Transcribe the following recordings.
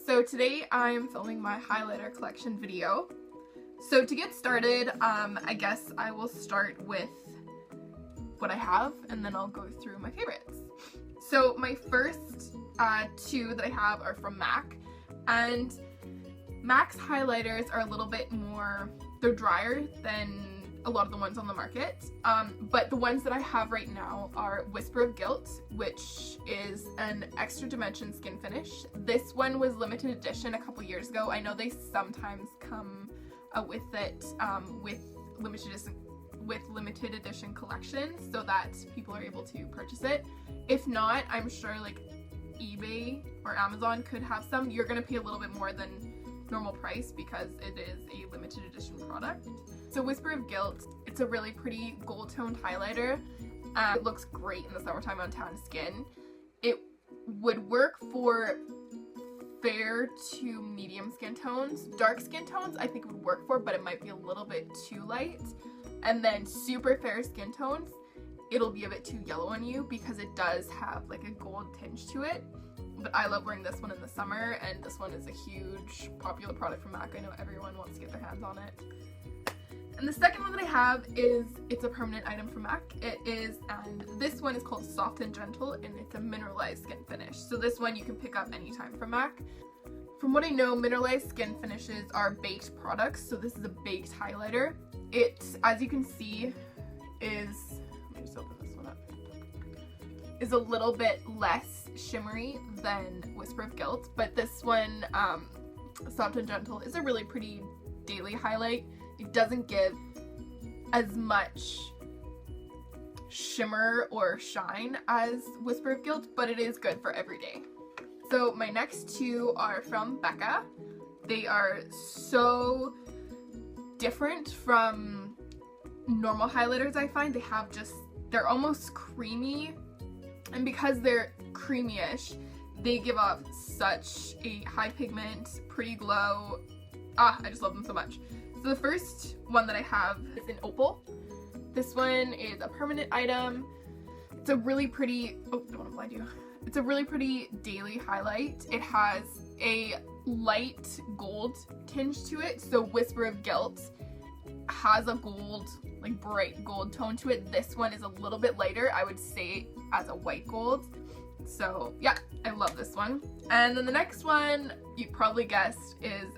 So today I'm filming my highlighter collection video. So to get started, I guess I will start with what I have and then I'll go through my favorites. So my first two that I have are from MAC, and MAC's highlighters are a little bit more, they're drier than a lot of the ones on the market, but the ones that I have right now are Whisper of Guilt, which is an extra dimension skin finish. This one was limited edition a couple years ago. I know they sometimes come out with it with limited edition collections so that people are able to purchase it. If not, I'm sure like eBay or Amazon could have some. You're gonna pay a little bit more than normal price because it is a limited edition product. So Whisper of Guilt, it's a really pretty gold toned highlighter. It looks great in the summertime on tan skin. It would work for fair to medium skin tones. Dark skin tones I think it would work for, but it might be a little bit too light. And then super fair skin tones, it'll be a bit too yellow on you because it does have like a gold tinge to it. But I love wearing this one in the summer, and this one is a huge popular product from MAC. I know everyone wants to get their hands on it. And the second one that I have is, it's a permanent item from MAC. It is, and this one is called Soft and Gentle, and it's a mineralized skin finish. So this one you can pick up anytime from MAC. From what I know, mineralized skin finishes are baked products, so this is a baked highlighter. It, as you can see, is, let me just open this one up, is a little bit less shimmery than Whisper of Guilt, but this one, Soft and Gentle, is a really pretty daily highlight. It doesn't give as much shimmer or shine as Whisper of Guilt, but it is good for every day. So my next two are from Becca. They are so different from normal highlighters I find. They have just, they're almost creamy, and because they're creamy-ish, they give off such a high pigment, pretty glow. I just love them so much. So the first one that I have is in Opal. This one is a permanent item. It's a really pretty, oh, I don't want to blind you. It's a really pretty daily highlight. It has a light gold tinge to it. So Whisper of Guilt has a gold, like bright gold tone to it. This one is a little bit lighter. I would say as a white gold. So yeah, I love this one. And then the next one, you probably guessed, is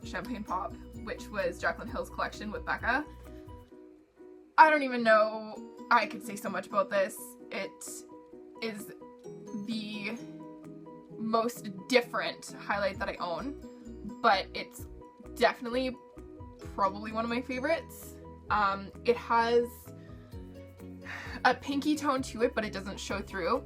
Champagne Pop, which was Jaclyn Hill's collection with Becca. I don't even know, I could say so much about this. It is the most different highlight that I own, but it's definitely probably one of my favorites. It has a pinky tone to it, but it doesn't show through.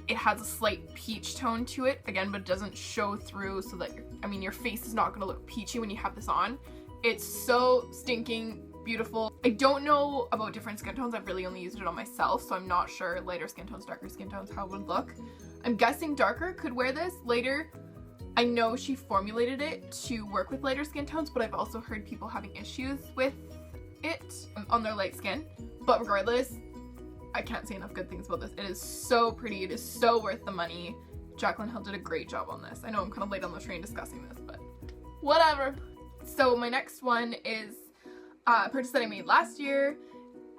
It has a slight peach tone to it, again, but it doesn't show through, so that, your face is not going to look peachy when you have this on. It's so stinking beautiful. I don't know about different skin tones. I've really only used it on myself, so I'm not sure lighter skin tones, darker skin tones, how it would look. I'm guessing darker could wear this later. I know she formulated it to work with lighter skin tones, but I've also heard people having issues with it on their light skin. But regardless, I can't say enough good things about this. It is so pretty. It is so worth the money. Jaclyn Hill did a great job on this. I know I'm kind of late on the train discussing this, but whatever. So my next one is a purchase that I made last year.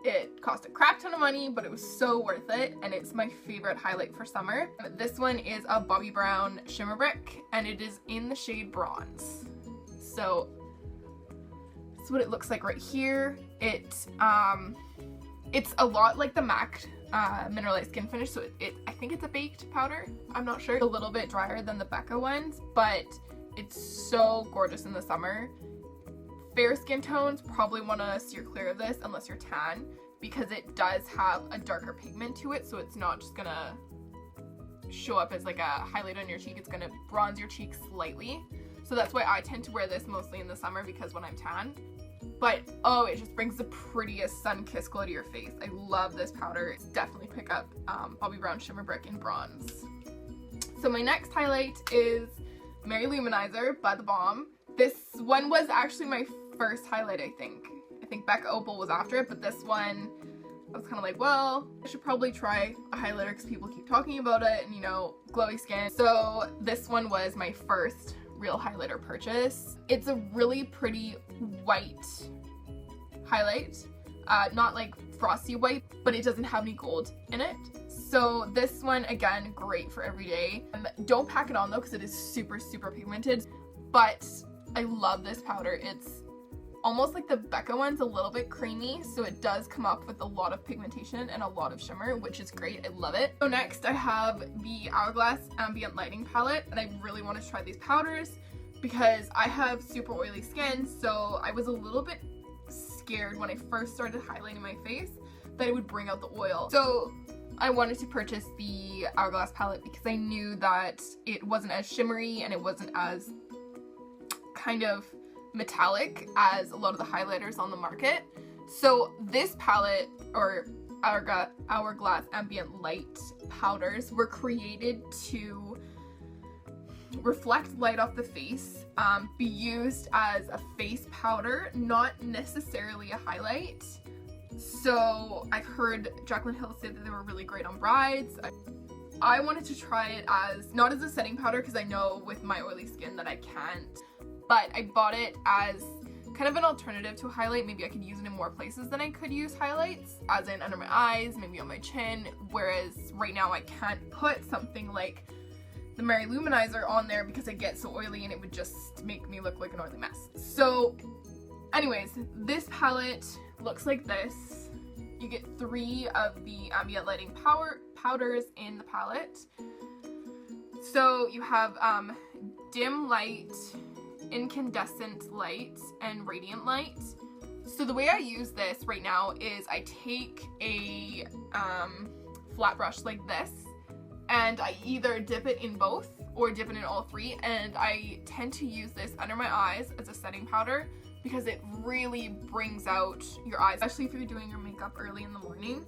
It cost a crap ton of money, but it was so worth it, and it's my favorite highlight for summer. This one is a Bobbi Brown Shimmer Brick, and it is in the shade Bronze. So that's what it looks like right here. It's a lot like the MAC mineralized skin finish, so I think it's a baked powder. I'm not sure. It's a little bit drier than the Becca ones, but it's so gorgeous in the summer. Fair skin tones probably want to steer clear of this unless you're tan, because it does have a darker pigment to it, so it's not just gonna show up as like a highlight on your cheek. It's gonna bronze your cheek slightly. So that's why I tend to wear this mostly in the summer, because when I'm tan. But oh, it just brings the prettiest sun-kissed glow to your face. I love this powder. Definitely pick up Bobbi Brown Shimmer Brick in Bronze. So my next highlight is Mary Luminizer by The Balm. This one was actually my first highlight, I think. I think Becca Opal was after it, but this one, I was kind of like, well, I should probably try a highlighter because people keep talking about it and, you know, glowy skin. So this one was my first real highlighter purchase. It's a really pretty white highlight, not like frosty white, but it doesn't have any gold in it. So this one, again, great for every day. Don't pack it on though, because it is super, super pigmented, but I love this powder. It's almost like the Becca one's, a little bit creamy, so it does come up with a lot of pigmentation and a lot of shimmer, which is great. I love it. So next I have the Hourglass Ambient Lighting Palette, and I really want to try these powders because I have super oily skin, so I was a little bit scared when I first started highlighting my face that it would bring out the oil. So I wanted to purchase the Hourglass palette because I knew that it wasn't as shimmery and it wasn't as kind of metallic as a lot of the highlighters on the market. So this palette, or Hourglass Ambient Light powders, were created to reflect light off the face, be used as a face powder, not necessarily a highlight. So I've heard Jaclyn Hill say that they were really great on brides. I wanted to try it as, not as a setting powder because I know with my oily skin that I can't, but I bought it as kind of an alternative to a highlight. Maybe I could use it in more places than I could use highlights, as in under my eyes, maybe on my chin, whereas right now I can't put something like the Mary Luminizer on there because I get so oily and it would just make me look like an oily mess. So anyways, this palette looks like this. You get 3 of the ambient lighting powders in the palette. So you have dim light, incandescent light, and radiant light. So the way I use this right now is I take a flat brush like this, and I either dip it in both or dip it in all 3, and I tend to use this under my eyes as a setting powder because it really brings out your eyes, especially if you're doing your makeup early in the morning.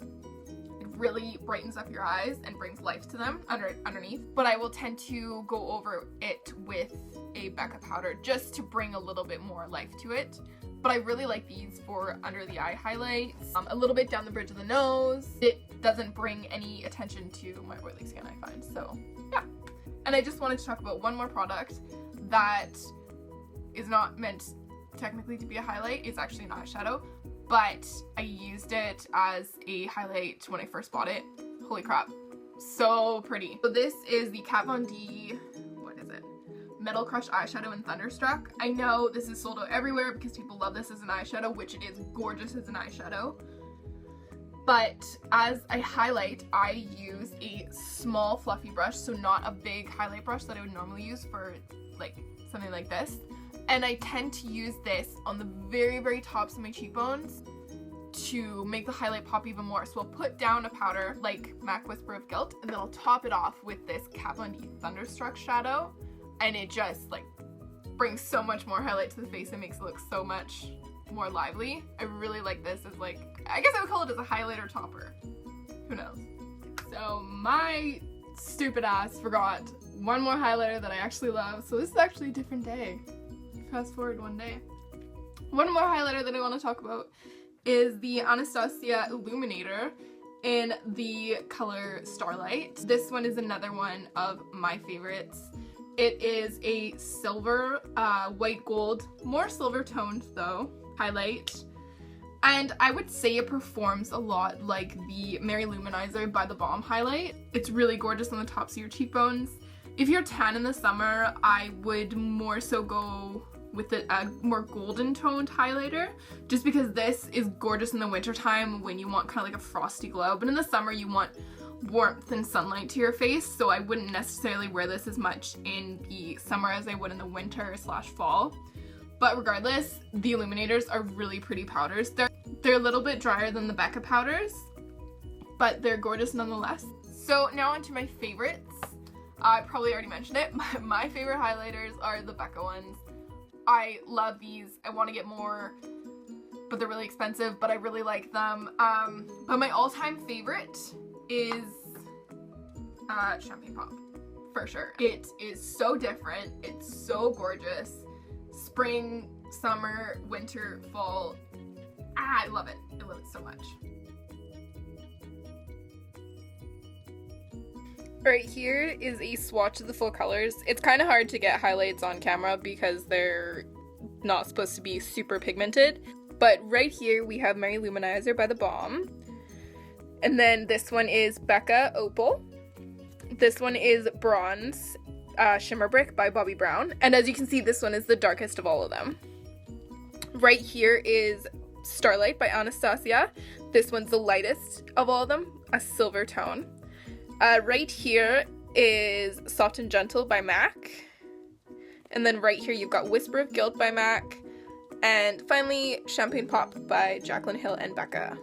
It really brightens up your eyes and brings life to them underneath. But I will tend to go over it with a Becca powder just to bring a little bit more life to it. But I really like these for under the eye highlights, a little bit down the bridge of the nose. It doesn't bring any attention to my oily skin, I find. So yeah. And I just wanted to talk about one more product that is not meant technically to be a highlight. It's actually an eyeshadow, but I used it as a highlight when I first bought it. Holy crap, so pretty. So this is the Kat Von D, what is it? Metal Crush eyeshadow in Thunderstruck. I know this is sold out everywhere because people love this as an eyeshadow, which it is gorgeous as an eyeshadow. But as I highlight, I use a small fluffy brush, so not a big highlight brush that I would normally use for like something like this. And I tend to use this on the very, very tops of my cheekbones to make the highlight pop even more. So I'll put down a powder like MAC Whisper of Guilt, and then I'll top it off with this Kat Von D Thunderstruck shadow, and it just like brings so much more highlight to the face and makes it look so much more lively. I really like this as like, I guess I would call it as a highlighter topper. Who knows? So my stupid ass forgot one more highlighter that I actually love. So this is actually a different day. Fast forward one day. One more highlighter that I want to talk about is the Anastasia Illuminator in the color Starlight. This one is another one of my favorites. It is a silver, white gold, more silver toned though, highlight. And I would say it performs a lot like the Mary Luminizer by The Balm highlight. It's really gorgeous on the tops of your cheekbones. If you're tan in the summer, I would more so go with a more golden toned highlighter, just because this is gorgeous in the winter time when you want kind of like a frosty glow, but in the summer you want warmth and sunlight to your face, so I wouldn't necessarily wear this as much in the summer as I would in the winter / fall. But regardless, the illuminators are really pretty powders. They're a little bit drier than the Becca powders, but they're gorgeous nonetheless. So now onto my favorites. I probably already mentioned it, but my favorite highlighters are the Becca ones. I love these. I want to get more, but they're really expensive, but I really like them. But my all-time favorite is Champagne Pop, for sure. It is so different. It's so gorgeous. Spring, summer, winter, fall. I love it. I love it so much. Right here is a swatch of the full colors. It's kind of hard to get highlights on camera because they're not supposed to be super pigmented. But right here we have Mary Luminizer by The Balm. And then this one is Becca Opal. This one is Bronze Shimmer Brick by Bobbi Brown. And as you can see, this one is the darkest of all of them. Right here is Starlight by Anastasia. This one's the lightest of all of them, a silver tone. Right here is Soft and Gentle by MAC. And then right here you've got Whisper of Guilt by MAC. And finally, Champagne Pop by Jaclyn Hill and Becca.